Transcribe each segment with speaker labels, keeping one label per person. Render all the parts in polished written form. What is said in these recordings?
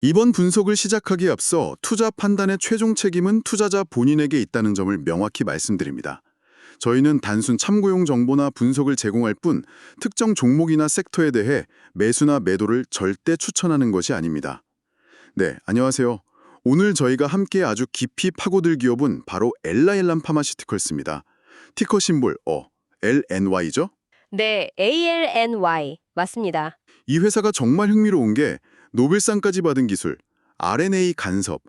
Speaker 1: 이번 분석을 시작하기에 앞서 투자 판단의 최종 책임은 투자자 본인에게 있다는 점을 명확히 말씀드립니다. 저희는 단순 참고용 정보나 분석을 제공할 뿐 특정 종목이나 섹터에 대해 매수나 매도를 절대 추천하는 것이 아닙니다. 네, 안녕하세요. 오늘 저희가 함께 아주 깊이 파고들 기업은 바로 엘라일람 파마시티컬스입니다. 티커 심볼 LNY죠?
Speaker 2: 네, ALNY 맞습니다.
Speaker 1: 이 회사가 정말 흥미로운 게 노벨상까지 받은 기술, RNA 간섭,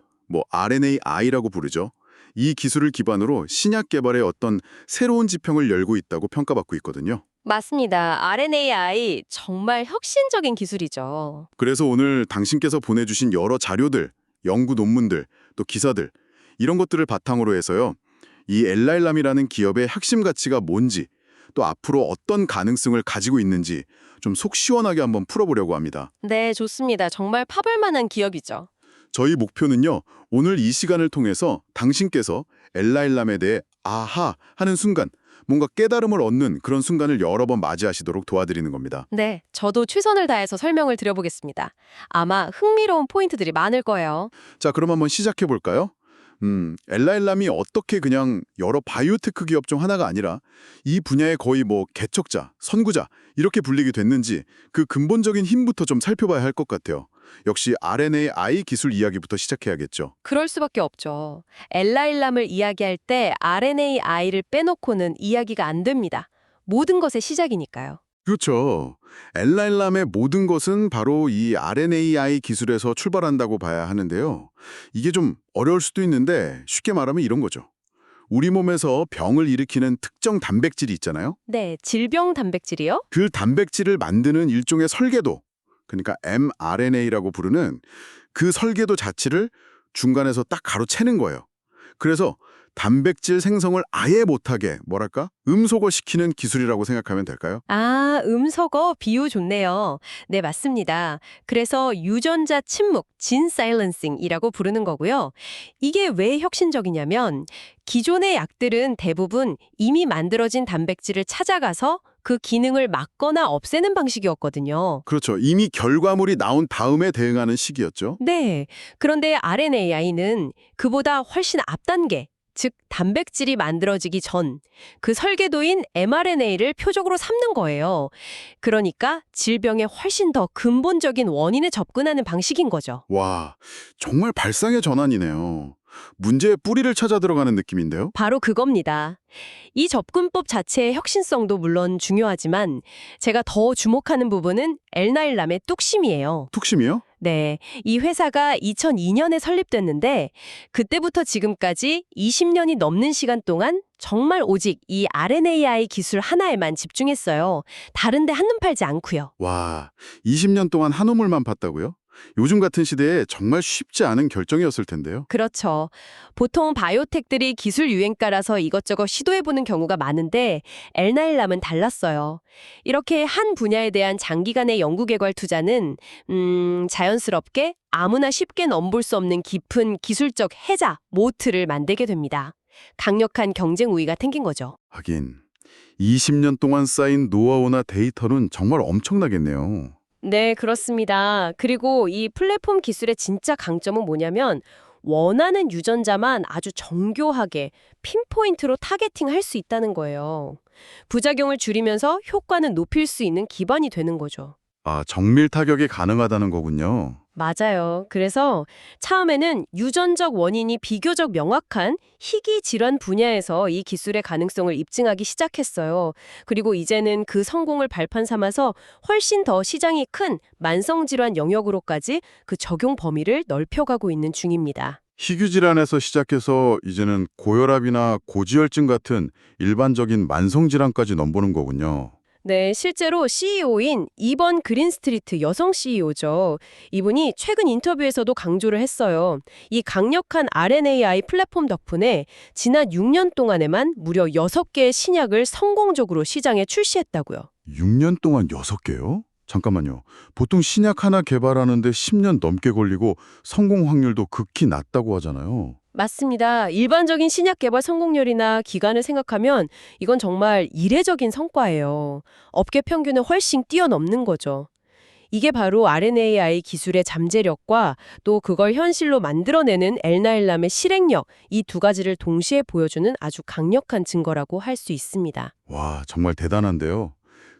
Speaker 1: RNAI라고 부르죠. 이 기술을 기반으로 신약 개발의 어떤 새로운 지평을 열고 있다고 평가받고 있거든요.
Speaker 2: 맞습니다. RNAi 정말 혁신적인 기술이죠.
Speaker 1: 그래서 오늘 당신께서 보내주신 여러 자료들, 연구 논문들, 또 기사들 이런 것들을 바탕으로 해서요. 이 엘라일람이라는 기업의 핵심 가치가 뭔지 또 앞으로 어떤 가능성을 가지고 있는지 좀 속 시원하게 한번 풀어보려고 합니다.
Speaker 2: 네, 좋습니다. 정말 파볼 만한 기업이죠.
Speaker 1: 저희 목표는요. 오늘 이 시간을 통해서 당신께서 엘라일람에 대해 아하 하는 순간, 뭔가 깨달음을 얻는 그런 순간을 여러 번 맞이하시도록 도와드리는 겁니다.
Speaker 2: 네, 저도 최선을 다해서 설명을 드려보겠습니다. 아마 흥미로운 포인트들이 많을 거예요.
Speaker 1: 자, 그럼 한번 시작해 볼까요? 엘라일람이 어떻게 그냥 여러 바이오테크 기업 중 하나가 아니라 이 분야의 거의 개척자, 선구자 이렇게 불리게 됐는지 그 근본적인 힘부터 좀 살펴봐야 할 것 같아요. 역시 RNAi 기술 이야기부터 시작해야겠죠.
Speaker 2: 그럴 수밖에 없죠. 엘라일람을 이야기할 때 RNAi를 빼놓고는 이야기가 안 됩니다. 모든 것의 시작이니까요.
Speaker 1: 그렇죠. 엘라일람의 모든 것은 바로 이 RNAi 기술에서 출발한다고 봐야 하는데요. 이게 좀 어려울 수도 있는데 쉽게 말하면 이런 거죠. 우리 몸에서 병을 일으키는 특정 단백질이 있잖아요.
Speaker 2: 네, 질병 단백질이요?
Speaker 1: 그 단백질을 만드는 일종의 설계도, 그러니까 mRNA라고 부르는 그 설계도 자체를 중간에서 딱 가로채는 거예요. 그래서 단백질 생성을 아예 못하게 음소거시키는 기술이라고 생각하면 될까요?
Speaker 2: 아, 음소거 비유 좋네요. 네, 맞습니다. 그래서 유전자 침묵, 진 사일런싱이라고 부르는 거고요. 이게 왜 혁신적이냐면 기존의 약들은 대부분 이미 만들어진 단백질을 찾아가서 그 기능을 막거나 없애는 방식이었거든요.
Speaker 1: 그렇죠. 이미 결과물이 나온 다음에 대응하는 시기였죠.
Speaker 2: 네. 그런데 RNAi는 그보다 훨씬 앞단계, 즉 단백질이 만들어지기 전 그 설계도인 mRNA를 표적으로 삼는 거예요. 그러니까 질병의 훨씬 더 근본적인 원인에 접근하는 방식인 거죠.
Speaker 1: 와, 정말 발상의 전환이네요. 문제의 뿌리를 찾아 들어가는 느낌인데요?
Speaker 2: 바로 그겁니다. 이 접근법 자체의 혁신성도 물론 중요하지만 제가 더 주목하는 부분은 엘나일람의 뚝심이에요.
Speaker 1: 툭심이요?
Speaker 2: 네, 이 회사가 2002년에 설립됐는데 그때부터 지금까지 20년이 넘는 시간 동안 정말 오직 이 RNAi 기술 하나에만 집중했어요. 다른 데 한눈 팔지 않고요.
Speaker 1: 와, 20년 동안 한 우물만 봤다고요? 요즘 같은 시대에 정말 쉽지 않은 결정이었을 텐데요.
Speaker 2: 그렇죠. 보통 바이오텍들이 기술 유행가라서 이것저것 시도해보는 경우가 많은데 엘나일람은 달랐어요. 이렇게 한 분야에 대한 장기간의 연구개발 투자는 자연스럽게 아무나 쉽게 넘볼 수 없는 깊은 기술적 해자, 모트를 만들게 됩니다. 강력한 경쟁 우위가 생긴 거죠.
Speaker 1: 하긴, 20년 동안 쌓인 노하우나 데이터는 정말 엄청나겠네요.
Speaker 2: 네, 그렇습니다. 그리고 이 플랫폼 기술의 진짜 강점은 뭐냐면 원하는 유전자만 아주 정교하게 핀포인트로 타겟팅할 수 있다는 거예요. 부작용을 줄이면서 효과는 높일 수 있는 기반이 되는 거죠.
Speaker 1: 아, 정밀 타격이 가능하다는 거군요.
Speaker 2: 맞아요. 그래서 처음에는 유전적 원인이 비교적 명확한 희귀 질환 분야에서 이 기술의 가능성을 입증하기 시작했어요. 그리고 이제는 그 성공을 발판 삼아서 훨씬 더 시장이 큰 만성 질환 영역으로까지 그 적용 범위를 넓혀가고 있는 중입니다.
Speaker 1: 희귀질환에서 시작해서 이제는 고혈압이나 고지혈증 같은 일반적인 만성질환까지 넘보는 거군요.
Speaker 2: 네, 실제로 CEO인 이번 그린스트리트 여성 CEO죠. 이분이 최근 인터뷰에서도 강조를 했어요. 이 강력한 RNAi 플랫폼 덕분에 지난 6년 동안에만 무려 6개의 신약을 성공적으로 시장에 출시했다고요.
Speaker 1: 6년 동안 6개요? 잠깐만요. 보통 신약 하나 개발하는데 10년 넘게 걸리고 성공 확률도 극히 낮다고 하잖아요.
Speaker 2: 맞습니다. 일반적인 신약 개발 성공률이나 기간을 생각하면 이건 정말 이례적인 성과예요. 업계 평균을 훨씬 뛰어넘는 거죠. 이게 바로 RNAi 기술의 잠재력과 또 그걸 현실로 만들어내는 엘나일람의 실행력, 이 두 가지를 동시에 보여주는 아주 강력한 증거라고 할 수 있습니다.
Speaker 1: 와, 정말 대단한데요.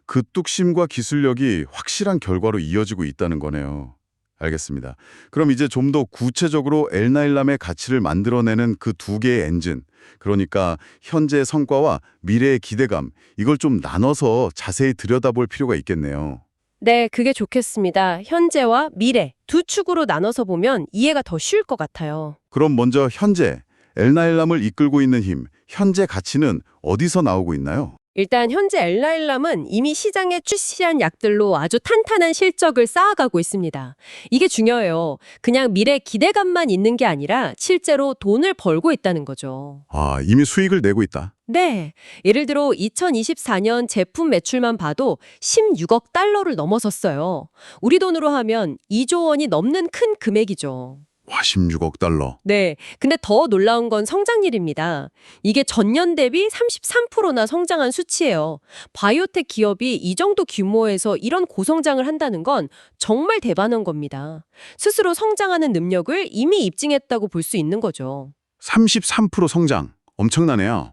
Speaker 1: 그 뚝심과 기술력이 확실한 결과로 이어지고 있다는 거네요. 알겠습니다. 그럼 이제 좀 더 구체적으로 엘나일람의 가치를 만들어내는 그 두 개의 엔진, 그러니까 현재의 성과와 미래의 기대감, 이걸 좀 나눠서 자세히 들여다볼 필요가 있겠네요.
Speaker 2: 네, 그게 좋겠습니다. 현재와 미래 두 축으로 나눠서 보면 이해가 더 쉬울 것 같아요.
Speaker 1: 그럼 먼저 현재, 엘나일람을 이끌고 있는 힘, 현재 가치는 어디서 나오고 있나요?
Speaker 2: 일단 현재 엘나일람은 이미 시장에 출시한 약들로 아주 탄탄한 실적을 쌓아가고 있습니다. 이게 중요해요. 그냥 미래 기대감만 있는 게 아니라 실제로 돈을 벌고 있다는 거죠.
Speaker 1: 아, 이미 수익을 내고 있다.
Speaker 2: 네. 예를 들어 2024년 제품 매출만 봐도 16억 달러를 넘어섰어요. 우리 돈으로 하면 2조 원이 넘는 큰 금액이죠.
Speaker 1: 와, 16억 달러.
Speaker 2: 네. 근데 더 놀라운 건 성장률입니다. 이게 전년 대비 33%나 성장한 수치예요. 바이오텍 기업이 이 정도 규모에서 이런 고성장을 한다는 건 정말 대단한 겁니다. 스스로 성장하는 능력을 이미 입증했다고 볼 수 있는 거죠.
Speaker 1: 33% 성장. 엄청나네요.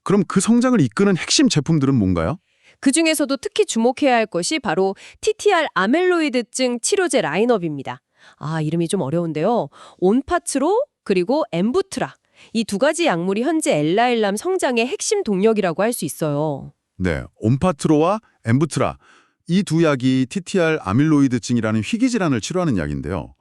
Speaker 1: 그럼 그 성장을 이끄는 핵심 제품들은 뭔가요?
Speaker 2: 그중에서도 특히 주목해야 할 것이 바로 TTR 아멜로이드증 치료제 라인업입니다. 아, 이름이 좀 어려운데요. 온파트로 그리고 엠부트라. 이 두 가지 약물이 현재 엘나일람 성장의 핵심 동력이라고 할 수 있어요.
Speaker 1: 네, 온파트로와 엠부트라. 이 두 약이 TTR 아밀로이드증이라는 희귀질환을 치료하는 약인데요.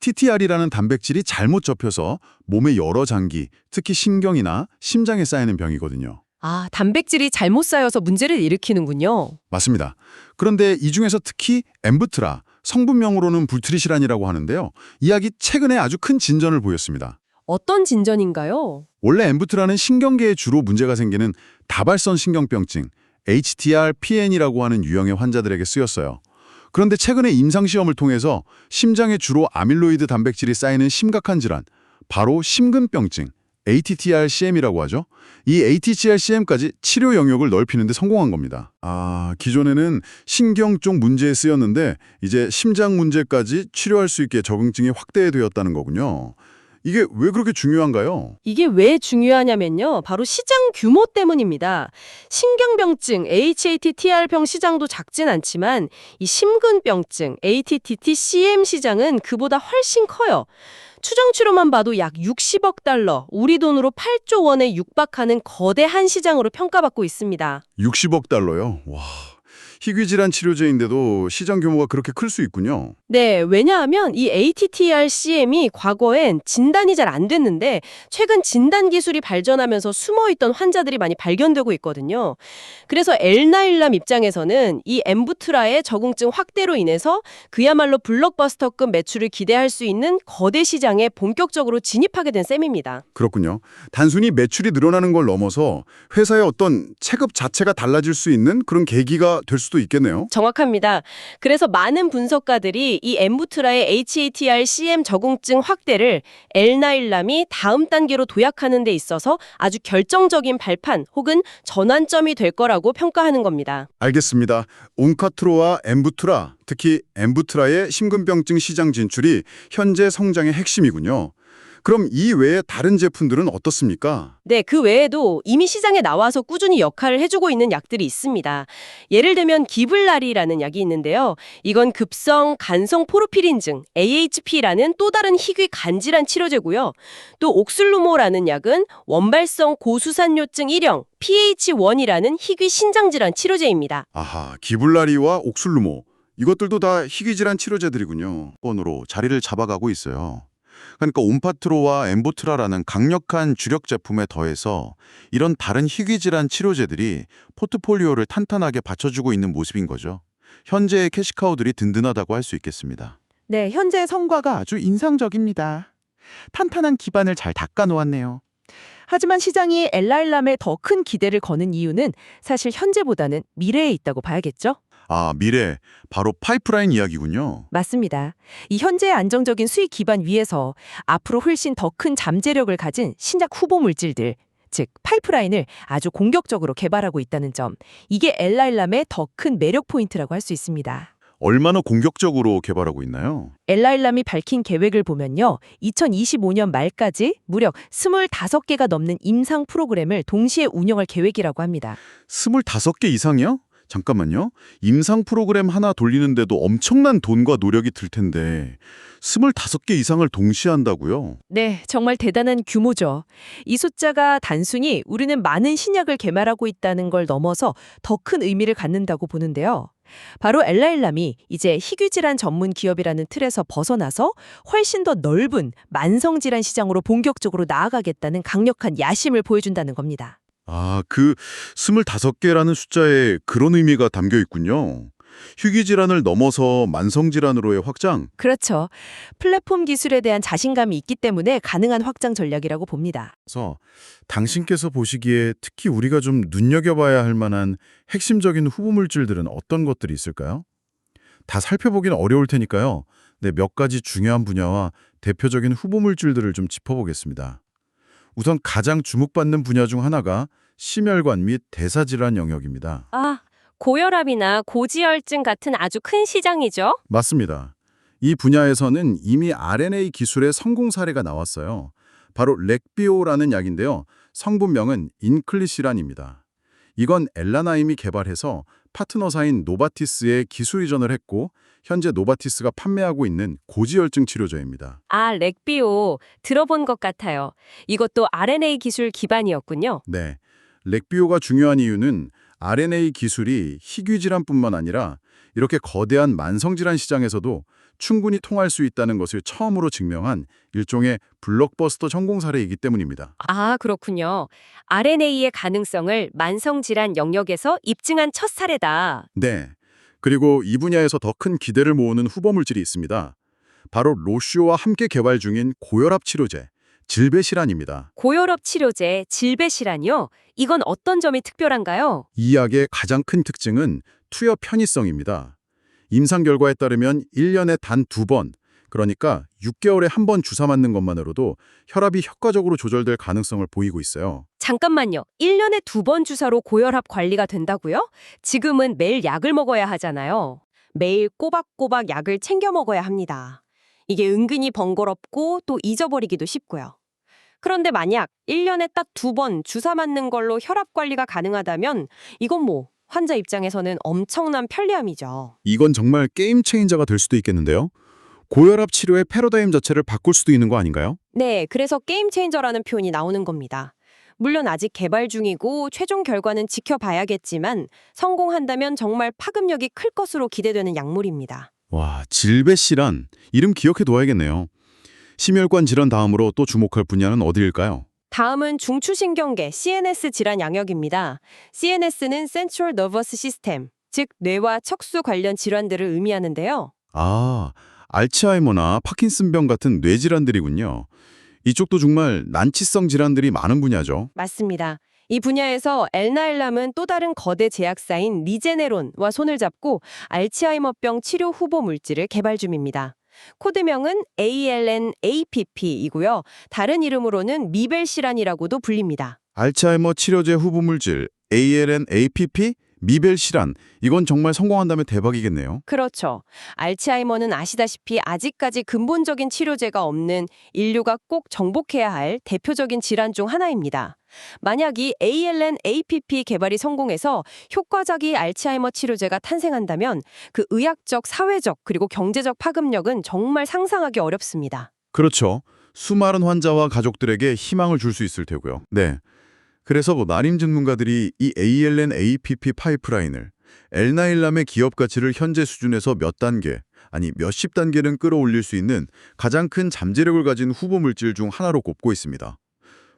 Speaker 1: TTR이라는 단백질이 잘못 접혀서 몸의 여러 장기, 특히 신경이나 심장에 쌓이는 병이거든요.
Speaker 2: 아, 단백질이 잘못 쌓여서 문제를 일으키는군요.
Speaker 1: 맞습니다. 그런데 이 중에서 특히 엠부트라, 성분명으로는 불트리시란이라고 하는데요. 이 약이 최근에 아주 큰 진전을 보였습니다.
Speaker 2: 어떤 진전인가요?
Speaker 1: 원래 엠부트라는 신경계에 주로 문제가 생기는 다발성 신경병증, HTR-PN이라고 하는 유형의 환자들에게 쓰였어요. 그런데 최근에 임상시험을 통해서 심장에 주로 아밀로이드 단백질이 쌓이는 심각한 질환, 바로 심근병증, ATTR-CM이라고 하죠. 이 ATTR-CM까지 치료 영역을 넓히는 데 성공한 겁니다. 아, 기존에는 신경 쪽 문제에 쓰였는데 이제 심장 문제까지 치료할 수 있게 적응증이 확대되었다는 거군요. 이게 왜 그렇게 중요한가요?
Speaker 2: 이게 왜 중요하냐면요. 바로 시장 규모 때문입니다. 신경병증, HATTR병 시장도 작진 않지만 이 심근병증, ATTT-CM 시장은 그보다 훨씬 커요. 추정 치료만 봐도 약 60억 달러, 우리 돈으로 8조 원에 육박하는 거대한 시장으로 평가받고 있습니다.
Speaker 1: 60억 달러요? 와, 희귀질환 치료제인데도 시장 규모가 그렇게 클 수 있군요.
Speaker 2: 네, 왜냐하면 이 ATTR-CM이 과거엔 진단이 잘 안 됐는데 최근 진단 기술이 발전하면서 숨어있던 환자들이 많이 발견되고 있거든요. 그래서 엘나일람 입장에서는 이 엠부트라의 적응증 확대로 인해서 그야말로 블록버스터급 매출을 기대할 수 있는 거대 시장에 본격적으로 진입하게 된 셈입니다.
Speaker 1: 그렇군요. 단순히 매출이 늘어나는 걸 넘어서 회사의 어떤 체급 자체가 달라질 수 있는 그런 계기가 될 수도 있겠네요.
Speaker 2: 정확합니다. 그래서 많은 분석가들이 이 엠부트라의 HATR-CM 적응증 확대를 엘나일람이 다음 단계로 도약하는 데 있어서 아주 결정적인 발판 혹은 전환점이 될 거라고 평가하는 겁니다.
Speaker 1: 알겠습니다. 온카트로와 엠부트라, 특히 엠부트라의 심근병증 시장 진출이 현재 성장의 핵심이군요. 그럼 이 외에 다른 제품들은 어떻습니까?
Speaker 2: 네, 그 외에도 이미 시장에 나와서 꾸준히 역할을 해주고 있는 약들이 있습니다. 예를 들면 기블라리라는 약이 있는데요. 이건 급성 간성 포르피린증, AHP라는 또 다른 희귀 간질환 치료제고요. 또 옥슬루모라는 약은 원발성 고수산뇨증 1형, PH1이라는 희귀 신장질환 치료제입니다.
Speaker 1: 아하, 기블라리와 옥슬루모. 이것들도 다 희귀질환 치료제들이군요. 번으로 자리를 잡아가고 있어요. 그러니까 온파트로와 엠보트라라는 강력한 주력 제품에 더해서 이런 다른 희귀질환 치료제들이 포트폴리오를 탄탄하게 받쳐주고 있는 모습인 거죠. 현재의 캐시카우들이 든든하다고 할 수 있겠습니다.
Speaker 3: 네, 현재 성과가 아주 인상적입니다. 탄탄한 기반을 잘 닦아놓았네요. 하지만 시장이 엘라일람에 더 큰 기대를 거는 이유는 사실 현재보다는 미래에 있다고 봐야겠죠?
Speaker 1: 아, 미래. 바로 파이프라인 이야기군요.
Speaker 3: 맞습니다. 이 현재의 안정적인 수익 기반 위에서 앞으로 훨씬 더 큰 잠재력을 가진 신약 후보 물질들, 즉 파이프라인을 아주 공격적으로 개발하고 있다는 점, 이게 엘라일람의 더 큰 매력 포인트라고 할 수 있습니다.
Speaker 1: 얼마나 공격적으로 개발하고 있나요?
Speaker 3: 엘라일람이 밝힌 계획을 보면요. 2025년 말까지 무려 25개가 넘는 임상 프로그램을 동시에 운영할 계획이라고 합니다.
Speaker 1: 25개 이상이요? 잠깐만요. 임상 프로그램 하나 돌리는데도 엄청난 돈과 노력이 들 텐데 25개 이상을 동시에 한다고요?
Speaker 3: 네, 정말 대단한 규모죠. 이 숫자가 단순히 우리는 많은 신약을 개발하고 있다는 걸 넘어서 더 큰 의미를 갖는다고 보는데요. 바로 엘라일람이 이제 희귀질환 전문 기업이라는 틀에서 벗어나서 훨씬 더 넓은 만성질환 시장으로 본격적으로 나아가겠다는 강력한 야심을 보여준다는 겁니다.
Speaker 1: 아, 그 25개라는 숫자에 그런 의미가 담겨 있군요. 희귀질환을 넘어서 만성질환으로의 확장?
Speaker 3: 그렇죠. 플랫폼 기술에 대한 자신감이 있기 때문에 가능한 확장 전략이라고 봅니다.
Speaker 1: 그래서 당신께서 보시기에 특히 우리가 좀 눈여겨봐야 할 만한 핵심적인 후보 물질들은 어떤 것들이 있을까요? 다 살펴보기는 어려울 테니까요. 네, 몇 가지 중요한 분야와 대표적인 후보 물질들을 좀 짚어보겠습니다. 우선 가장 주목받는 분야 중 하나가 심혈관 및 대사질환 영역입니다.
Speaker 2: 아, 고혈압이나 고지혈증 같은 아주 큰 시장이죠.
Speaker 1: 맞습니다. 이 분야에서는 이미 RNA 기술의 성공 사례가 나왔어요. 바로 렉비오라는 약인데요. 성분명은 인클리시란입니다. 이건 엘라나임이 개발해서 파트너사인 노바티스에 기술 이전을 했고 현재 노바티스가 판매하고 있는 고지혈증 치료제입니다.
Speaker 2: 아, 렉비오. 들어본 것 같아요. 이것도 RNA 기술 기반이었군요.
Speaker 1: 네, 렉비오가 중요한 이유는 RNA 기술이 희귀질환뿐만 아니라 이렇게 거대한 만성질환 시장에서도 충분히 통할 수 있다는 것을 처음으로 증명한 일종의 블록버스터 성공 사례이기 때문입니다.
Speaker 2: 아, 그렇군요. RNA의 가능성을 만성질환 영역에서 입증한 첫 사례다.
Speaker 1: 네, 그리고 이 분야에서 더 큰 기대를 모으는 후보 물질이 있습니다. 바로 로슈와 함께 개발 중인 고혈압 치료제, 질베시란입니다.
Speaker 2: 고혈압 치료제 질베시란이요? 이건 어떤 점이 특별한가요?
Speaker 1: 이 약의 가장 큰 특징은 투여 편의성입니다. 임상 결과에 따르면 1년에 단 2번, 그러니까 6개월에 한 번 주사 맞는 것만으로도 혈압이 효과적으로 조절될 가능성을 보이고 있어요.
Speaker 2: 잠깐만요. 1년에 2번 주사로 고혈압 관리가 된다고요? 지금은 매일 약을 먹어야 하잖아요. 매일 꼬박꼬박 약을 챙겨 먹어야 합니다. 이게 은근히 번거롭고 또 잊어버리기도 쉽고요. 그런데 만약 1년에 딱 2번 주사 맞는 걸로 혈압 관리가 가능하다면 이건 뭐 환자 입장에서는 엄청난 편리함이죠.
Speaker 1: 이건 정말 게임 체인저가 될 수도 있겠는데요. 고혈압 치료의 패러다임 자체를 바꿀 수도 있는 거 아닌가요?
Speaker 2: 네, 그래서 게임 체인저라는 표현이 나오는 겁니다. 물론 아직 개발 중이고 최종 결과는 지켜봐야겠지만 성공한다면 정말 파급력이 클 것으로 기대되는 약물입니다.
Speaker 1: 와, 질베시란 이름 기억해 둬야겠네요. 심혈관 질환 다음으로 또 주목할 분야는 어디일까요?
Speaker 2: 다음은 중추신경계 CNS 질환 영역입니다. CNS는 Central Nervous System, 즉 뇌와 척수 관련 질환들을 의미하는데요.
Speaker 1: 아, 알츠하이머나 파킨슨병 같은 뇌질환들이군요. 이쪽도 정말 난치성 질환들이 많은 분야죠.
Speaker 2: 맞습니다. 이 분야에서 엘나일람은 또 다른 거대 제약사인 리제네론과 손을 잡고 알츠하이머병 치료 후보 물질을 개발 중입니다. 코드명은 ALN-APP이고요. 다른 이름으로는 미벨시란이라고도 불립니다.
Speaker 1: 알츠하이머 치료제 후보 물질 ALN-APP 미벨시란 이건 정말 성공한다면 대박이겠네요.
Speaker 2: 그렇죠. 알츠하이머는 아시다시피 아직까지 근본적인 치료제가 없는 인류가 꼭 정복해야 할 대표적인 질환 중 하나입니다. 만약 이 ALN-APP 개발이 성공해서 효과적인 알츠하이머 치료제가 탄생한다면 그 의학적, 사회적, 그리고 경제적 파급력은 정말 상상하기 어렵습니다.
Speaker 1: 그렇죠. 수많은 환자와 가족들에게 희망을 줄 수 있을 테고요. 네. 그래서 나림 전문가들이 이 ALN-APP 파이프라인을 엘나일람의 기업 가치를 현재 수준에서 몇 단계, 아니 몇십 단계는 끌어올릴 수 있는 가장 큰 잠재력을 가진 후보 물질 중 하나로 꼽고 있습니다.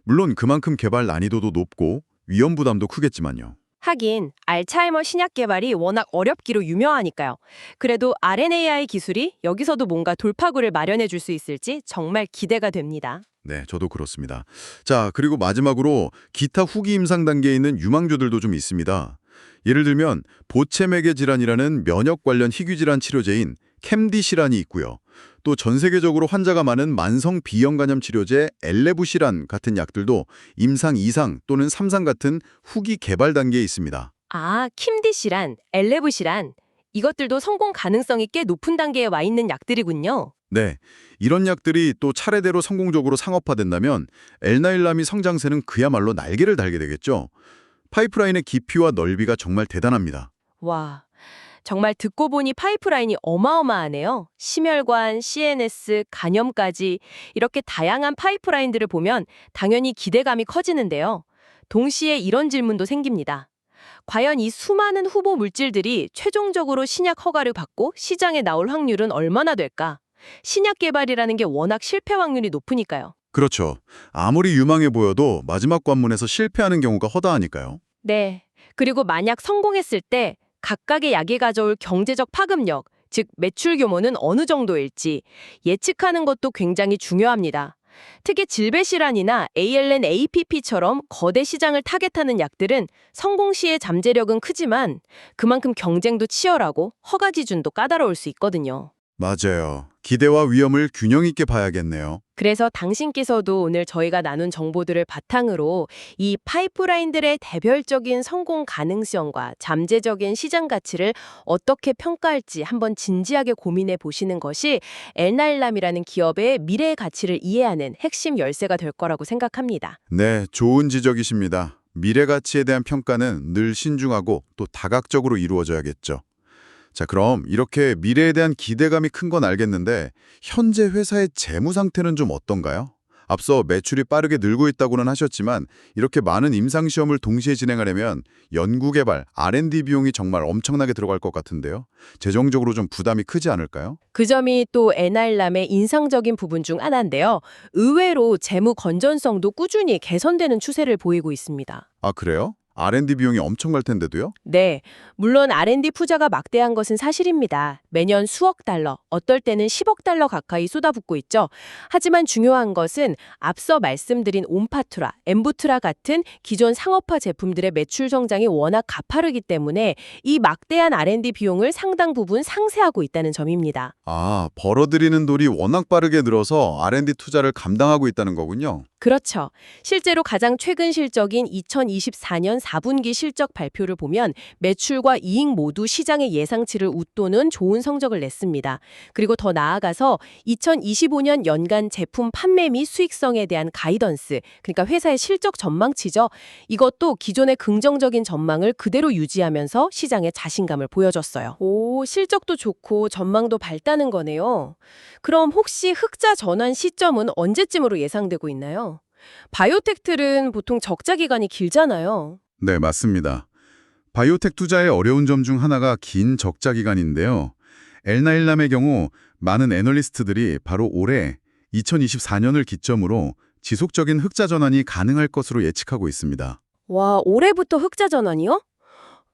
Speaker 1: 물론 그만큼 개발 난이도도 높고 위험 부담도 크겠지만요.
Speaker 2: 하긴 알츠하이머 신약 개발이 워낙 어렵기로 유명하니까요. 그래도 RNAi 기술이 여기서도 뭔가 돌파구를 마련해 줄 수 있을지 정말 기대가 됩니다.
Speaker 1: 네, 저도 그렇습니다. 자, 그리고 마지막으로 기타 후기 임상 단계에 있는 유망주들도 좀 있습니다. 예를 들면 보체매개 질환이라는 면역 관련 희귀질환 치료제인 캠디시란이 있고요. 또 전 세계적으로 환자가 많은 만성 B형 간염 치료제 엘레부시란 같은 약들도 임상 2상 또는 3상 같은 후기 개발 단계에 있습니다.
Speaker 2: 아, 킴디시란, 엘레브시란. 이것들도 성공 가능성이 꽤 높은 단계에 와 있는 약들이군요.
Speaker 1: 네, 이런 약들이 또 차례대로 성공적으로 상업화된다면 엘나일람이 성장세는 그야말로 날개를 달게 되겠죠. 파이프라인의 깊이와 넓이가 정말 대단합니다.
Speaker 2: 와, 정말 듣고 보니 파이프라인이 어마어마하네요. 심혈관, CNS, 간염까지 이렇게 다양한 파이프라인들을 보면 당연히 기대감이 커지는데요. 동시에 이런 질문도 생깁니다. 과연 이 수많은 후보 물질들이 최종적으로 신약 허가를 받고 시장에 나올 확률은 얼마나 될까? 신약 개발이라는 게 워낙 실패 확률이 높으니까요.
Speaker 1: 그렇죠. 아무리 유망해 보여도 마지막 관문에서 실패하는 경우가 허다하니까요.
Speaker 2: 네. 그리고 만약 성공했을 때 각각의 약이 가져올 경제적 파급력, 즉 매출 규모는 어느 정도일지 예측하는 것도 굉장히 중요합니다. 특히 질베시란이나 ALN, APP처럼 거대 시장을 타겟하는 약들은 성공 시의 잠재력은 크지만 그만큼 경쟁도 치열하고 허가 기준도 까다로울 수 있거든요.
Speaker 1: 맞아요. 기대와 위험을 균형 있게 봐야겠네요.
Speaker 2: 그래서 당신께서도 오늘 저희가 나눈 정보들을 바탕으로 이 파이프라인들의 대별적인 성공 가능성과 잠재적인 시장 가치를 어떻게 평가할지 한번 진지하게 고민해 보시는 것이 엘나일람이라는 기업의 미래의 가치를 이해하는 핵심 열쇠가 될 거라고 생각합니다.
Speaker 1: 네, 좋은 지적이십니다. 미래 가치에 대한 평가는 늘 신중하고 또 다각적으로 이루어져야겠죠. 자, 그럼 이렇게 미래에 대한 기대감이 큰 건 알겠는데 현재 회사의 재무 상태는 좀 어떤가요? 앞서 매출이 빠르게 늘고 있다고는 하셨지만 이렇게 많은 임상시험을 동시에 진행하려면 연구개발, R&D 비용이 정말 엄청나게 들어갈 것 같은데요. 재정적으로 좀 부담이 크지 않을까요?
Speaker 2: 그 점이 또 엔알람의 인상적인 부분 중 하나인데요. 의외로 재무 건전성도 꾸준히 개선되는 추세를 보이고 있습니다.
Speaker 1: 아, 그래요? R&D 비용이 엄청 갈 텐데도요?
Speaker 2: 네, 물론 R&D 투자가 막대한 것은 사실입니다. 매년 수억 달러, 어떨 때는 10억 달러 가까이 쏟아붓고 있죠. 하지만 중요한 것은 앞서 말씀드린 옴파투라, 엠부투라 같은 기존 상업화 제품들의 매출 성장이 워낙 가파르기 때문에 이 막대한 R&D 비용을 상당 부분 상쇄하고 있다는 점입니다.
Speaker 1: 아, 벌어들이는 돈이 워낙 빠르게 늘어서 R&D 투자를 감당하고 있다는 거군요.
Speaker 2: 그렇죠. 실제로 가장 최근 실적인 2024년 4분기 실적 발표를 보면 매출과 이익 모두 시장의 예상치를 웃도는 좋은 성적을 냈습니다. 그리고 더 나아가서 2025년 연간 제품 판매 및 수익성에 대한 가이던스, 그러니까 회사의 실적 전망치죠. 이것도 기존의 긍정적인 전망을 그대로 유지하면서 시장에 자신감을 보여줬어요. 오, 실적도 좋고 전망도 밝다는 거네요. 그럼 혹시 흑자 전환 시점은 언제쯤으로 예상되고 있나요? 바이오텍들은 보통 적자 기간이 길잖아요.
Speaker 1: 네, 맞습니다. 바이오텍 투자의 어려운 점 중 하나가 긴 적자 기간인데요. 엘나일람의 경우 많은 애널리스트들이 바로 올해 2024년을 기점으로 지속적인 흑자 전환이 가능할 것으로 예측하고 있습니다.
Speaker 2: 와, 올해부터 흑자 전환이요?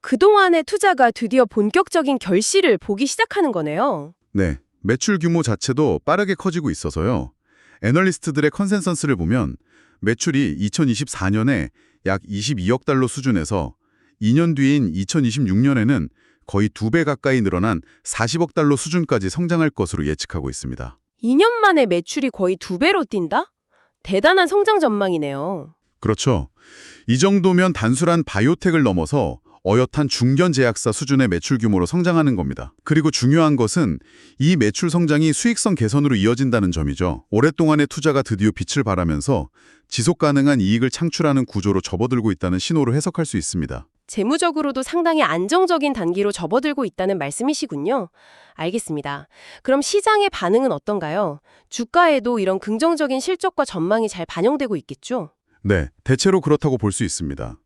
Speaker 2: 그동안의 투자가 드디어 본격적인 결실을 보기 시작하는 거네요.
Speaker 1: 네, 매출 규모 자체도 빠르게 커지고 있어서요. 애널리스트들의 컨센서스를 보면 매출이 2024년에 약 22억 달러 수준에서 2년 뒤인 2026년에는 거의 2배 가까이 늘어난 40억 달러 수준까지 성장할 것으로 예측하고 있습니다.
Speaker 2: 2년 만에 매출이 거의 2배로 뛴다? 대단한 성장 전망이네요.
Speaker 1: 그렇죠. 이 정도면 단순한 바이오텍을 넘어서 어엿한 중견 제약사 수준의 매출 규모로 성장하는 겁니다. 그리고 중요한 것은 이 매출 성장이 수익성 개선으로 이어진다는 점이죠. 오랫동안의 투자가 드디어 빛을 발하면서 지속 가능한 이익을 창출하는 구조로 접어들고 있다는 신호로 해석할 수 있습니다.
Speaker 2: 재무적으로도 상당히 안정적인 단계로 접어들고 있다는 말씀이시군요. 알겠습니다. 그럼 시장의 반응은 어떤가요? 주가에도 이런 긍정적인 실적과 전망이 잘 반영되고 있겠죠?
Speaker 1: 네, 대체로 그렇다고 볼 수 있습니다.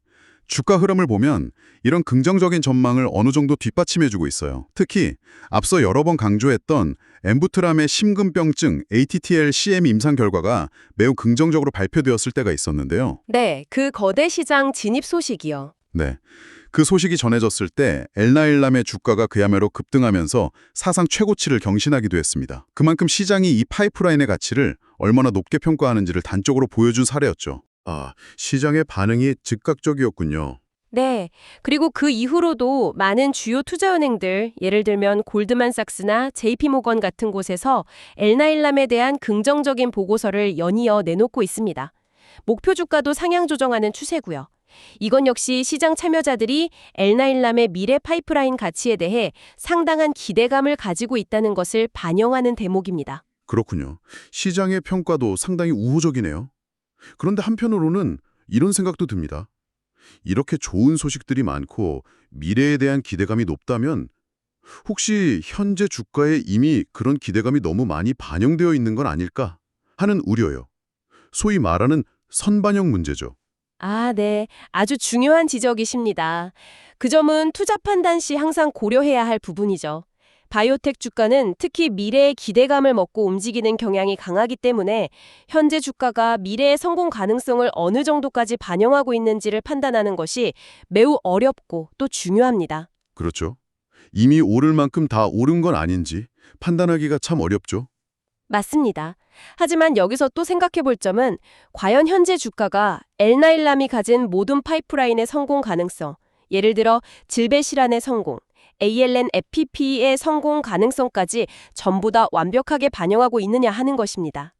Speaker 1: 주가 흐름을 보면 이런 긍정적인 전망을 어느 정도 뒷받침해주고 있어요. 특히 앞서 여러 번 강조했던 엠부트람의 심근병증 ATTR-CM 임상 결과가 매우 긍정적으로 발표되었을 때가 있었는데요.
Speaker 2: 네, 그 거대 시장 진입 소식이요.
Speaker 1: 네, 그 소식이 전해졌을 때 엘나일람의 주가가 그야말로 급등하면서 사상 최고치를 경신하기도 했습니다. 그만큼 시장이 이 파이프라인의 가치를 얼마나 높게 평가하는지를 단적으로 보여준 사례였죠. 아, 시장의 반응이 즉각적이었군요.
Speaker 2: 네, 그리고 그 이후로도 많은 주요 투자은행들, 예를 들면 골드만삭스나 JP모건 같은 곳에서 엘나일람에 대한 긍정적인 보고서를 연이어 내놓고 있습니다. 목표 주가도 상향 조정하는 추세고요. 이건 역시 시장 참여자들이 엘나일람의 미래 파이프라인 가치에 대해 상당한 기대감을 가지고 있다는 것을 반영하는 대목입니다.
Speaker 1: 그렇군요. 시장의 평가도 상당히 우호적이네요. 그런데 한편으로는 이런 생각도 듭니다. 이렇게 좋은 소식들이 많고 미래에 대한 기대감이 높다면 혹시 현재 주가에 이미 그런 기대감이 너무 많이 반영되어 있는 건 아닐까 하는 우려요. 소위 말하는 선반영 문제죠.
Speaker 2: 아, 네. 아주 중요한 지적이십니다. 그 점은 투자 판단 시 항상 고려해야 할 부분이죠. 바이오텍 주가는 특히 미래의 기대감을 먹고 움직이는 경향이 강하기 때문에 현재 주가가 미래의 성공 가능성을 어느 정도까지 반영하고 있는지를 판단하는 것이 매우 어렵고 또 중요합니다.
Speaker 1: 그렇죠. 이미 오를 만큼 다 오른 건 아닌지 판단하기가 참 어렵죠.
Speaker 2: 맞습니다. 하지만 여기서 또 생각해 볼 점은 과연 현재 주가가 엘나일람이 가진 모든 파이프라인의 성공 가능성, 예를 들어 질베시란의 성공, ALN FPP의 성공 가능성까지 전부 다 완벽하게 반영하고 있느냐 하는 것입니다.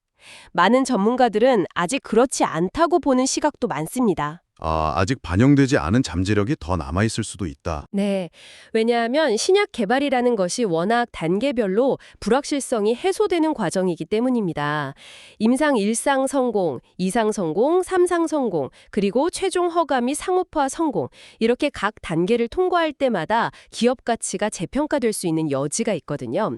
Speaker 2: 많은 전문가들은 아직 그렇지 않다고 보는 시각도 많습니다.
Speaker 1: 아직 반영되지 않은 잠재력이 더 남아있을 수도 있다.
Speaker 2: 네. 왜냐하면 신약 개발이라는 것이 워낙 단계별로 불확실성이 해소되는 과정이기 때문입니다. 임상 1상 성공, 2상 성공, 3상 성공, 그리고 최종 허가 및 상업화 성공. 이렇게 각 단계를 통과할 때마다 기업 가치가 재평가될 수 있는 여지가 있거든요.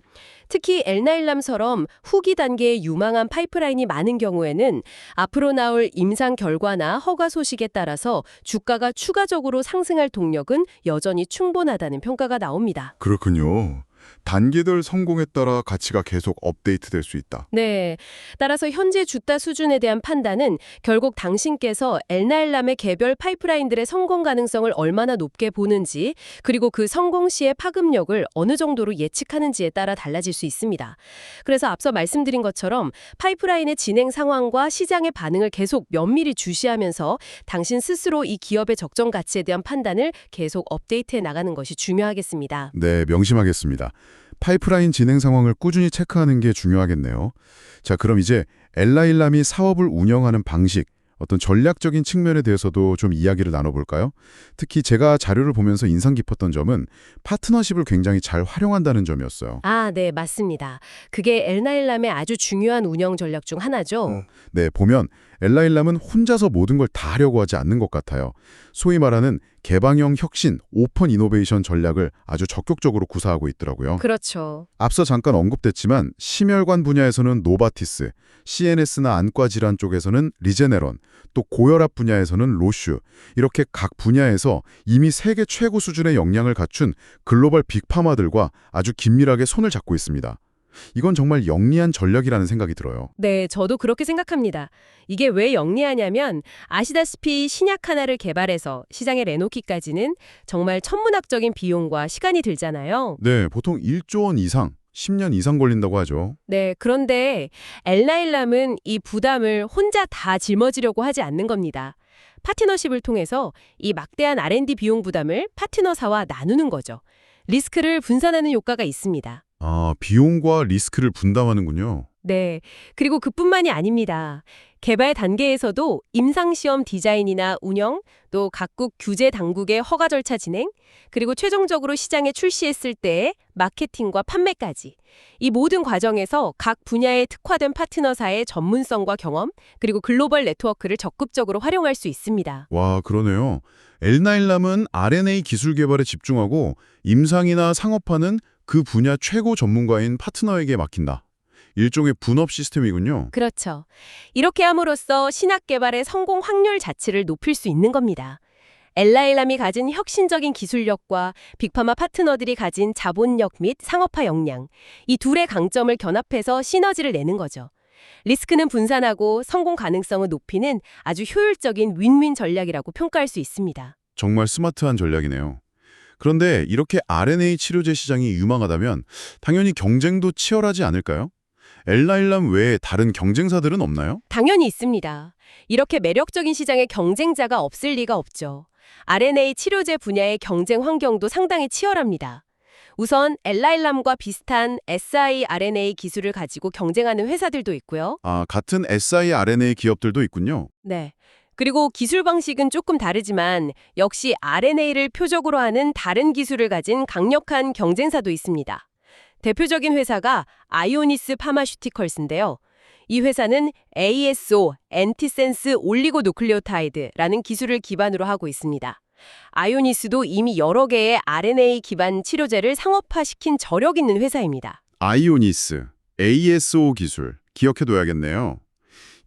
Speaker 2: 특히 엘나일람처럼 후기 단계에 유망한 파이프라인이 많은 경우에는 앞으로 나올 임상 결과나 허가 소식에 따라서 주가가 추가적으로 상승할 동력은 여전히 충분하다는 평가가 나옵니다.
Speaker 4: 그렇군요. 단계별 성공에 따라 가치가 계속 업데이트될 수 있다.
Speaker 2: 네. 따라서 현재 주가 수준에 대한 판단은 결국 당신께서 엘나일람의 개별 파이프라인들의 성공 가능성을 얼마나 높게 보는지, 그리고 그 성공 시의 파급력을 어느 정도로 예측하는지에 따라 달라질 수 있습니다. 그래서 앞서 말씀드린 것처럼 파이프라인의 진행 상황과 시장의 반응을 계속 면밀히 주시하면서 당신 스스로 이 기업의 적정 가치에 대한 판단을 계속 업데이트해 나가는 것이 중요하겠습니다.
Speaker 4: 네, 명심하겠습니다. 파이프라인 진행 상황을 꾸준히 체크하는 게 중요하겠네요. 자, 그럼 이제 엘나일람이 사업을 운영하는 방식, 어떤 전략적인 측면에 대해서도 좀 이야기를 나눠볼까요? 특히 제가 자료를 보면서 인상 깊었던 점은 파트너십을 굉장히 잘 활용한다는 점이었어요.
Speaker 2: 아, 네, 맞습니다. 그게 엘나일람의 아주 중요한 운영 전략 중 하나죠.
Speaker 4: 네, 보면 엘나일람은 혼자서 모든 걸 다 하려고 하지 않는 것 같아요. 소위 말하는 개방형 혁신, 오픈 이노베이션 전략을 아주 적극적으로 구사하고 있더라고요.
Speaker 2: 그렇죠.
Speaker 4: 앞서 잠깐 언급됐지만 심혈관 분야에서는 노바티스, CNS나 안과 질환 쪽에서는 리제네론, 또 고혈압 분야에서는 로슈, 이렇게 각 분야에서 이미 세계 최고 수준의 역량을 갖춘 글로벌 빅파마들과 아주 긴밀하게 손을 잡고 있습니다. 이건 정말 영리한 전략이라는 생각이 들어요.
Speaker 2: 네, 저도 그렇게 생각합니다. 이게 왜 영리하냐면 아시다시피 신약 하나를 개발해서 시장에 내놓기까지는 정말 천문학적인 비용과 시간이 들잖아요.
Speaker 4: 네, 보통 1조 원 이상, 10년 이상 걸린다고 하죠.
Speaker 2: 네, 그런데 엘나일람은 이 부담을 혼자 다 짊어지려고 하지 않는 겁니다. 파트너십을 통해서 이 막대한 R&D 비용 부담을 파트너사와 나누는 거죠. 리스크를 분산하는 효과가 있습니다.
Speaker 4: 비용과 리스크를 분담하는군요.
Speaker 2: 네. 그리고 그뿐만이 아닙니다. 개발 단계에서도 임상시험 디자인이나 운영, 또 각국 규제 당국의 허가 절차 진행, 그리고 최종적으로 시장에 출시했을 때의 마케팅과 판매까지. 이 모든 과정에서 각 분야에 특화된 파트너사의 전문성과 경험, 그리고 글로벌 네트워크를 적극적으로 활용할 수 있습니다.
Speaker 4: 와, 그러네요. 엘나일람은 RNA 기술 개발에 집중하고 임상이나 상업화는 그 분야 최고 전문가인 파트너에게 맡긴다. 일종의 분업 시스템이군요.
Speaker 2: 그렇죠. 이렇게 함으로써 신약 개발의 성공 확률 자체를 높일 수 있는 겁니다. 엘나일람이 가진 혁신적인 기술력과 빅파마 파트너들이 가진 자본력 및 상업화 역량, 이 둘의 강점을 견합해서 시너지를 내는 거죠. 리스크는 분산하고 성공 가능성을 높이는 아주 효율적인 윈윈 전략이라고 평가할 수 있습니다.
Speaker 4: 정말 스마트한 전략이네요. 그런데 이렇게 RNA 치료제 시장이 유망하다면 당연히 경쟁도 치열하지 않을까요? 엘나일람 외에 다른 경쟁사들은 없나요?
Speaker 2: 당연히 있습니다. 이렇게 매력적인 시장에 경쟁자가 없을 리가 없죠. RNA 치료제 분야의 경쟁 환경도 상당히 치열합니다. 우선 엘나일람과 비슷한 siRNA 기술을 가지고 경쟁하는 회사들도 있고요.
Speaker 4: 같은 siRNA 기업들도 있군요.
Speaker 2: 네. 그리고 기술 방식은 조금 다르지만 역시 RNA를 표적으로 하는 다른 기술을 가진 강력한 경쟁사도 있습니다. 대표적인 회사가 아이오니스 파마슈티컬스인데요. 이 회사는 ASO, 엔티센스 올리고누클레오타이드라는 기술을 기반으로 하고 있습니다. 아이오니스도 이미 여러 개의 RNA 기반 치료제를 상업화시킨 저력 있는 회사입니다.
Speaker 1: 아이오니스, ASO 기술 기억해둬야겠네요.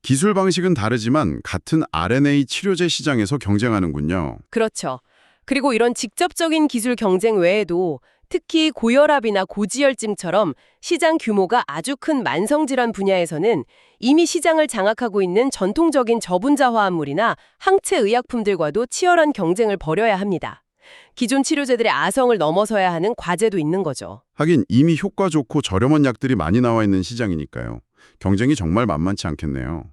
Speaker 1: 기술 방식은 다르지만 같은 RNA 치료제 시장에서 경쟁하는군요.
Speaker 2: 그렇죠. 그리고 이런 직접적인 기술 경쟁 외에도 특히 고혈압이나 고지혈증처럼 시장 규모가 아주 큰 만성질환 분야에서는 이미 시장을 장악하고 있는 전통적인 저분자 화합물이나 항체 의약품들과도 치열한 경쟁을 벌여야 합니다. 기존 치료제들의 아성을 넘어서야 하는 과제도 있는 거죠.
Speaker 1: 하긴 이미 효과 좋고 저렴한 약들이 많이 나와 있는 시장이니까요. 경쟁이 정말 만만치 않겠네요.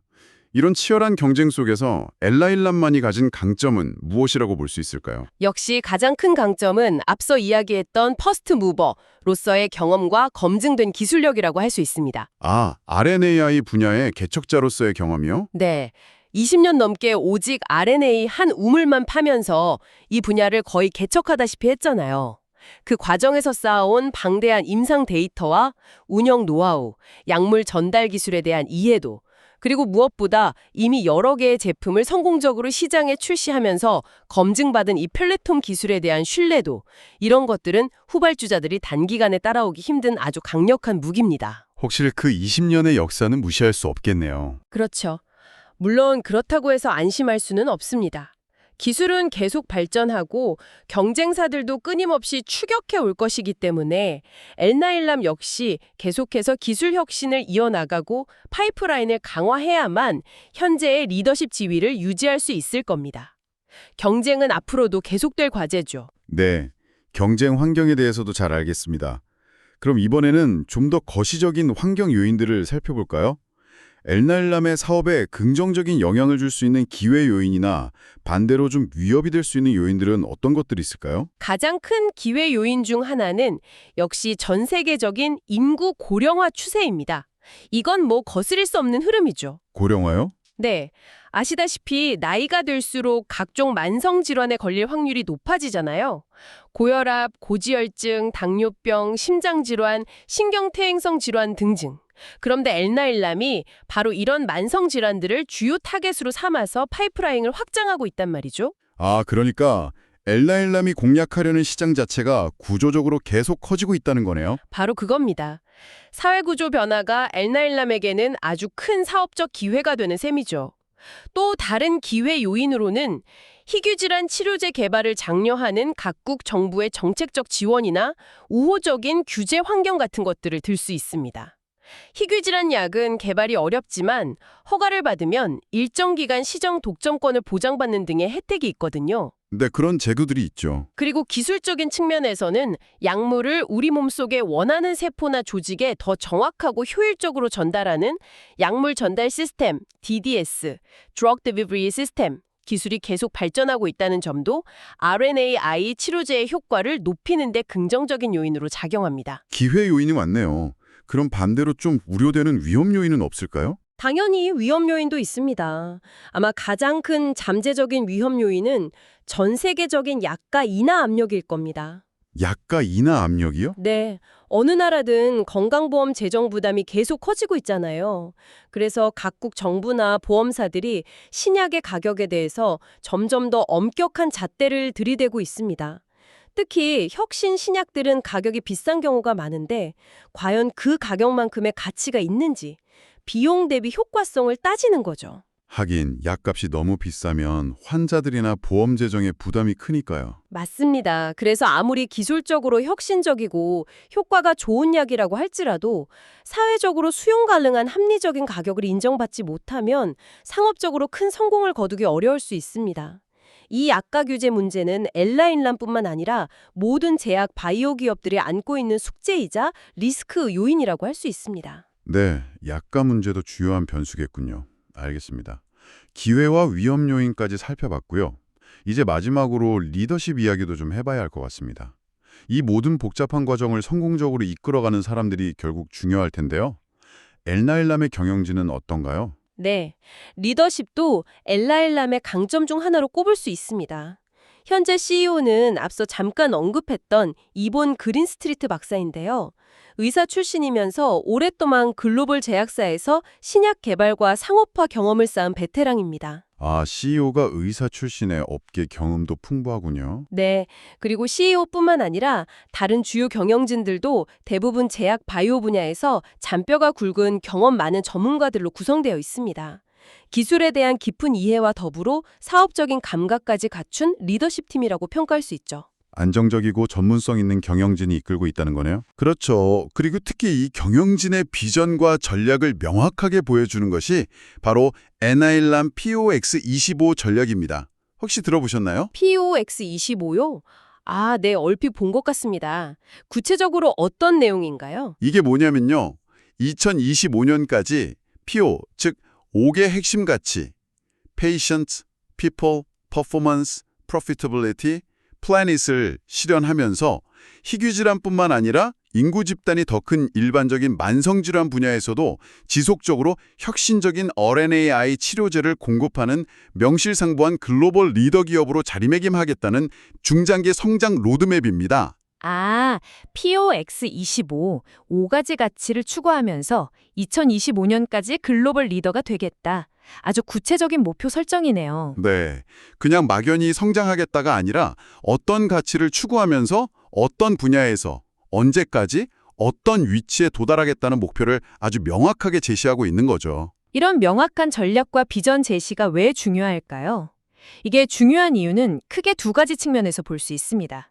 Speaker 1: 이런 치열한 경쟁 속에서 엘나일람만이 가진 강점은 무엇이라고 볼 수 있을까요?
Speaker 2: 역시 가장 큰 강점은 앞서 이야기했던 퍼스트 무버로서의 경험과 검증된 기술력이라고 할 수 있습니다.
Speaker 1: 아, RNAi 분야의 개척자로서의 경험이요?
Speaker 2: 네. 20년 넘게 오직 RNA 한 우물만 파면서 이 분야를 거의 개척하다시피 했잖아요. 그 과정에서 쌓아온 방대한 임상 데이터와 운영 노하우, 약물 전달 기술에 대한 이해도, 그리고 무엇보다 이미 여러 개의 제품을 성공적으로 시장에 출시하면서 검증받은 이 플랫폼 기술에 대한 신뢰도, 이런 것들은 후발주자들이 단기간에 따라오기 힘든 아주 강력한 무기입니다.
Speaker 1: 확실히 그 20년의 역사는 무시할 수 없겠네요.
Speaker 2: 그렇죠. 물론 그렇다고 해서 안심할 수는 없습니다. 기술은 계속 발전하고 경쟁사들도 끊임없이 추격해 올 것이기 때문에 엘나일람 역시 계속해서 기술 혁신을 이어나가고 파이프라인을 강화해야만 현재의 리더십 지위를 유지할 수 있을 겁니다. 경쟁은 앞으로도 계속될 과제죠.
Speaker 1: 네, 경쟁 환경에 대해서도 잘 알겠습니다. 그럼 이번에는 좀 더 거시적인 환경 요인들을 살펴볼까요? 엘나일람의 사업에 긍정적인 영향을 줄 수 있는 기회 요인이나 반대로 좀 위협이 될 수 있는 요인들은 어떤 것들이 있을까요?
Speaker 2: 가장 큰 기회 요인 중 하나는 역시 전 세계적인 인구 고령화 추세입니다. 이건 뭐 거스릴 수 없는 흐름이죠.
Speaker 1: 고령화요?
Speaker 2: 네. 아시다시피 나이가 들수록 각종 만성 질환에 걸릴 확률이 높아지잖아요. 고혈압, 고지혈증, 당뇨병, 심장질환, 신경퇴행성 질환 등등. 그런데 엘나일람이 바로 이런 만성 질환들을 주요 타겟으로 삼아서 파이프라인을 확장하고 있단 말이죠.
Speaker 1: 아, 그러니까 엘나일람이 공략하려는 시장 자체가 구조적으로 계속 커지고 있다는 거네요.
Speaker 2: 바로 그겁니다. 사회구조 변화가 엘나일람에게는 아주 큰 사업적 기회가 되는 셈이죠. 또 다른 기회 요인으로는 희귀질환 치료제 개발을 장려하는 각국 정부의 정책적 지원이나 우호적인 규제 환경 같은 것들을 들 수 있습니다. 희귀질환 약은 개발이 어렵지만 허가를 받으면 일정 기간 시정 독점권을 보장받는 등의 혜택이 있거든요.
Speaker 1: 네, 그런 제도들이 있죠.
Speaker 2: 그리고 기술적인 측면에서는 약물을 우리 몸속에 원하는 세포나 조직에 더 정확하고 효율적으로 전달하는 약물 전달 시스템, DDS, Drug Delivery System 기술이 계속 발전하고 있다는 점도 RNAi 치료제의 효과를 높이는 데 긍정적인 요인으로 작용합니다.
Speaker 1: 기회 요인이 많네요. 그럼 반대로 좀 우려되는 위험 요인은 없을까요?
Speaker 2: 당연히 위험 요인도 있습니다. 아마 가장 큰 잠재적인 위험 요인은 전 세계적인 약가 인하 압력일 겁니다.
Speaker 1: 약가 인하 압력이요?
Speaker 2: 네, 어느 나라든 건강보험 재정 부담이 계속 커지고 있잖아요. 그래서 각국 정부나 보험사들이 신약의 가격에 대해서 점점 더 엄격한 잣대를 들이대고 있습니다. 특히 혁신 신약들은 가격이 비싼 경우가 많은데 과연 그 가격만큼의 가치가 있는지 비용 대비 효과성을 따지는 거죠.
Speaker 1: 하긴 약값이 너무 비싸면 환자들이나 보험 재정에 부담이 크니까요.
Speaker 2: 맞습니다. 그래서 아무리 기술적으로 혁신적이고 효과가 좋은 약이라고 할지라도 사회적으로 수용 가능한 합리적인 가격을 인정받지 못하면 상업적으로 큰 성공을 거두기 어려울 수 있습니다. 이 약가 규제 문제는 엘나일람뿐만 아니라 모든 제약 바이오 기업들이 안고 있는 숙제이자 리스크 요인이라고 할 수 있습니다.
Speaker 1: 네, 약가 문제도 주요한 변수겠군요. 알겠습니다. 기회와 위험 요인까지 살펴봤고요. 이제 마지막으로 리더십 이야기도 좀 해봐야 할 것 같습니다. 이 모든 복잡한 과정을 성공적으로 이끌어가는 사람들이 결국 중요할 텐데요. 엘나일람의 경영진은 어떤가요?
Speaker 2: 네, 리더십도 엘라엘람의 강점 중 하나로 꼽을 수 있습니다. 현재 CEO는 앞서 잠깐 언급했던 이본 그린스트리트 박사인데요. 의사 출신이면서 오랫동안 글로벌 제약사에서 신약 개발과 상업화 경험을 쌓은 베테랑입니다.
Speaker 4: 아, CEO가 의사 출신의 업계 경험도 풍부하군요.
Speaker 2: 네, 그리고 CEO뿐만 아니라 다른 주요 경영진들도 대부분 제약 바이오 분야에서 잔뼈가 굵은 경험 많은 전문가들로 구성되어 있습니다. 기술에 대한 깊은 이해와 더불어 사업적인 감각까지 갖춘 리더십 팀이라고 평가할 수 있죠.
Speaker 4: 안정적이고 전문성 있는 경영진이 이끌고 있다는 거네요. 그렇죠. 그리고 특히 이 경영진의 비전과 전략을 명확하게 보여주는 것이 바로 에나일람 POX25 전략입니다. 혹시 들어보셨나요?
Speaker 2: POX25요? 아, 네, 얼핏 본 것 같습니다. 구체적으로 어떤 내용인가요?
Speaker 4: 이게 뭐냐면요. 2025년까지 PO, 즉 5개 핵심 가치 Patient, People, Performance, Profitability, Planet을 실현하면서 희귀질환뿐만 아니라 인구 집단이 더 큰 일반적인 만성질환 분야에서도 지속적으로 혁신적인 RNAi 치료제를 공급하는 명실상부한 글로벌 리더 기업으로 자리매김하겠다는 중장기 성장 로드맵입니다.
Speaker 5: 아, POX25, 5가지 가치를 추구하면서 2025년까지 글로벌 리더가 되겠다. 아주 구체적인 목표 설정이네요.
Speaker 4: 네, 그냥 막연히 성장하겠다가 아니라 어떤 가치를 추구하면서 어떤 분야에서 언제까지 어떤 위치에 도달하겠다는 목표를 아주 명확하게 제시하고 있는 거죠.
Speaker 5: 이런 명확한 전략과 비전 제시가 왜 중요할까요? 이게 중요한 이유는 크게 2가지 측면에서 볼 수 있습니다.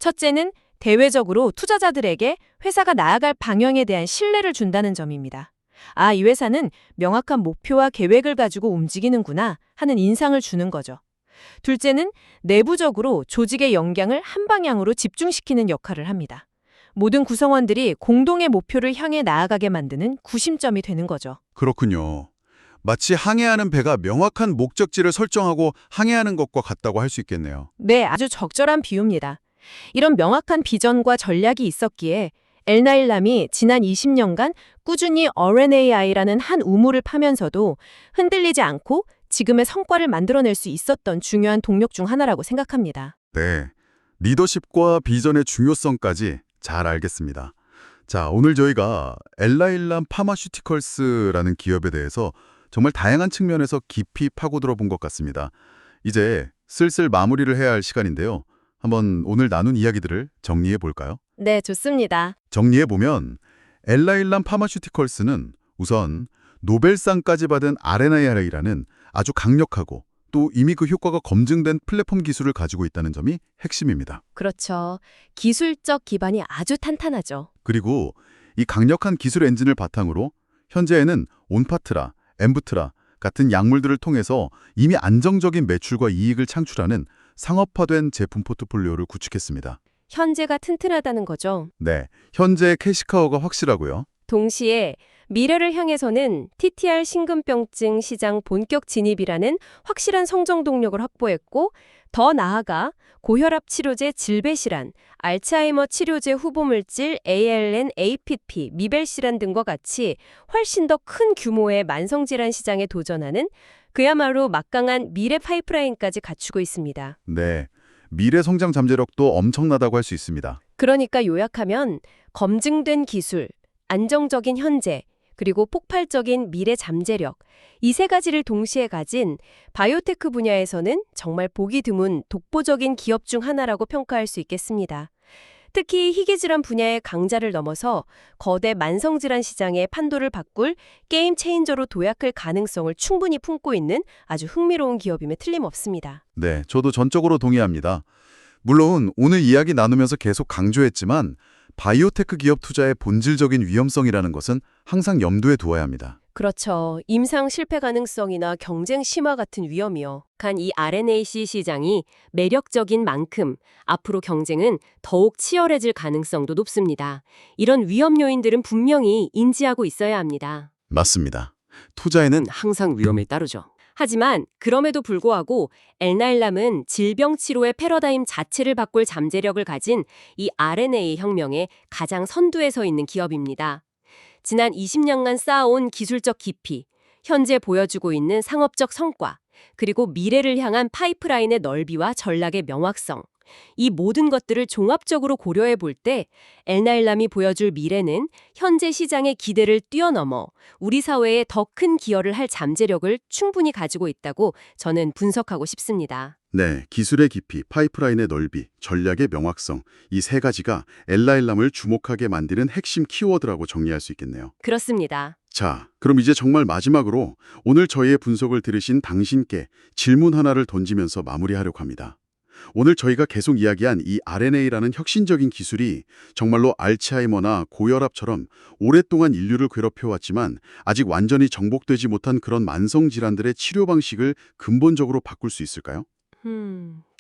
Speaker 5: 첫째는 대외적으로 투자자들에게 회사가 나아갈 방향에 대한 신뢰를 준다는 점입니다. 아, 이 회사는 명확한 목표와 계획을 가지고 움직이는구나 하는 인상을 주는 거죠. 둘째는 내부적으로 조직의 역량을 한 방향으로 집중시키는 역할을 합니다. 모든 구성원들이 공동의 목표를 향해 나아가게 만드는 구심점이 되는 거죠.
Speaker 4: 그렇군요. 마치 항해하는 배가 명확한 목적지를 설정하고 항해하는 것과 같다고 할 수 있겠네요.
Speaker 5: 네, 아주 적절한 비유입니다. 이런 명확한 비전과 전략이 있었기에 엘나일람이 지난 20년간 꾸준히 RNAi라는 한 우물을 파면서도 흔들리지 않고 지금의 성과를 만들어낼 수 있었던 중요한 동력 중 하나라고 생각합니다.
Speaker 4: 네, 리더십과 비전의 중요성까지 잘 알겠습니다. 자, 오늘 저희가 엘라일람 파마슈티컬스라는 기업에 대해서 정말 다양한 측면에서 깊이 파고들어 본 것 같습니다. 이제 슬슬 마무리를 해야 할 시간인데요. 한번 오늘 나눈 이야기들을 정리해 볼까요?
Speaker 2: 네, 좋습니다.
Speaker 4: 정리해 보면 엘라일람 파마슈티컬스는 우선 노벨상까지 받은 RNAi라는 아주 강력하고 또 이미 그 효과가 검증된 플랫폼 기술을 가지고 있다는 점이 핵심입니다.
Speaker 2: 그렇죠. 기술적 기반이 아주 탄탄하죠.
Speaker 4: 그리고 이 강력한 기술 엔진을 바탕으로 현재에는 온파트라, 엠부트라 같은 약물들을 통해서 이미 안정적인 매출과 이익을 창출하는 상업화된 제품 포트폴리오를 구축했습니다.
Speaker 2: 현재가 튼튼하다는 거죠.
Speaker 4: 네, 현재의 캐시카우가 확실하고요.
Speaker 2: 동시에 미래를 향해서는 TTR 심근병증 시장 본격 진입이라는 확실한 성장 동력을 확보했고, 더 나아가 고혈압 치료제 질배실환, 알츠하이머 치료제 후보물질 ALN, APP, 미벨실환 등과 같이 훨씬 더 큰 규모의 만성질환 시장에 도전하는 그야말로 막강한 미래 파이프라인까지 갖추고 있습니다.
Speaker 4: 네, 미래 성장 잠재력도 엄청나다고 할 수 있습니다.
Speaker 2: 그러니까 요약하면 검증된 기술, 안정적인 현재, 그리고 폭발적인 미래 잠재력, 이 3가지를 동시에 가진 바이오테크 분야에서는 정말 보기 드문 독보적인 기업 중 하나라고 평가할 수 있겠습니다. 특히 희귀질환 분야의 강자를 넘어서 거대 만성질환 시장의 판도를 바꿀 게임 체인저로 도약할 가능성을 충분히 품고 있는 아주 흥미로운 기업임에 틀림없습니다.
Speaker 4: 네, 저도 전적으로 동의합니다. 물론 오늘 이야기 나누면서 계속 강조했지만 바이오테크 기업 투자의 본질적인 위험성이라는 것은 항상 염두에 두어야 합니다.
Speaker 2: 그렇죠. 임상 실패 가능성이나 경쟁 심화 같은 위험이요. 간 이 RNAC 시장이 매력적인 만큼 앞으로 경쟁은 더욱 치열해질 가능성도 높습니다. 이런 위험 요인들은 분명히 인지하고 있어야 합니다.
Speaker 4: 맞습니다. 투자에는
Speaker 2: 항상 위험에 따르죠. 하지만 그럼에도 불구하고 엘나일람은 질병 치료의 패러다임 자체를 바꿀 잠재력을 가진 이 RNA 혁명의 가장 선두에 서 있는 기업입니다. 지난 20년간 쌓아온 기술적 깊이, 현재 보여주고 있는 상업적 성과, 그리고 미래를 향한 파이프라인의 넓이와 전략의 명확성, 이 모든 것들을 종합적으로 고려해 볼 때 엘나일람이 보여줄 미래는 현재 시장의 기대를 뛰어넘어 우리 사회에 더 큰 기여를 할 잠재력을 충분히 가지고 있다고 저는 분석하고 싶습니다.
Speaker 1: 네, 기술의 깊이, 파이프라인의 넓이, 전략의 명확성, 이 세 가지가 엘라일람을 주목하게 만드는 핵심 키워드라고 정리할 수 있겠네요.
Speaker 2: 그렇습니다.
Speaker 1: 자, 그럼 이제 정말 마지막으로 오늘 저희의 분석을 들으신 당신께 질문 하나를 던지면서 마무리하려고 합니다. 오늘 저희가 계속 이야기한 이 RNA라는 혁신적인 기술이 정말로 알츠하이머나 고혈압처럼 오랫동안 인류를 괴롭혀왔지만 아직 완전히 정복되지 못한 그런 만성 질환들의 치료 방식을 근본적으로 바꿀 수 있을까요?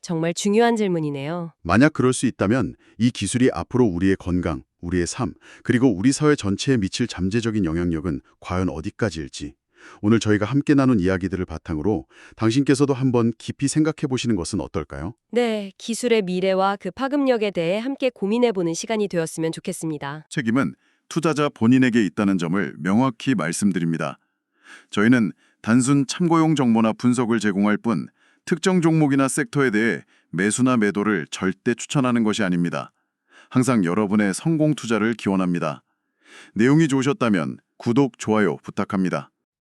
Speaker 2: 정말 중요한 질문이네요.
Speaker 1: 만약 그럴 수 있다면 이 기술이 앞으로 우리의 건강, 우리의 삶, 그리고 우리 사회 전체에 미칠 잠재적인 영향력은 과연 어디까지일지 오늘 저희가 함께 나눈 이야기들을 바탕으로 당신께서도 한번 깊이 생각해 보시는 것은 어떨까요?
Speaker 2: 네, 기술의 미래와 그 파급력에 대해 함께 고민해보는 시간이 되었으면 좋겠습니다.
Speaker 1: 책임은 투자자 본인에게 있다는 점을 명확히 말씀드립니다. 저희는 단순 참고용 정보나 분석을 제공할 뿐 특정 종목이나 섹터에 대해 매수나 매도를 절대 추천하는 것이 아닙니다. 항상 여러분의 성공 투자를 기원합니다. 내용이 좋으셨다면 구독, 좋아요 부탁합니다.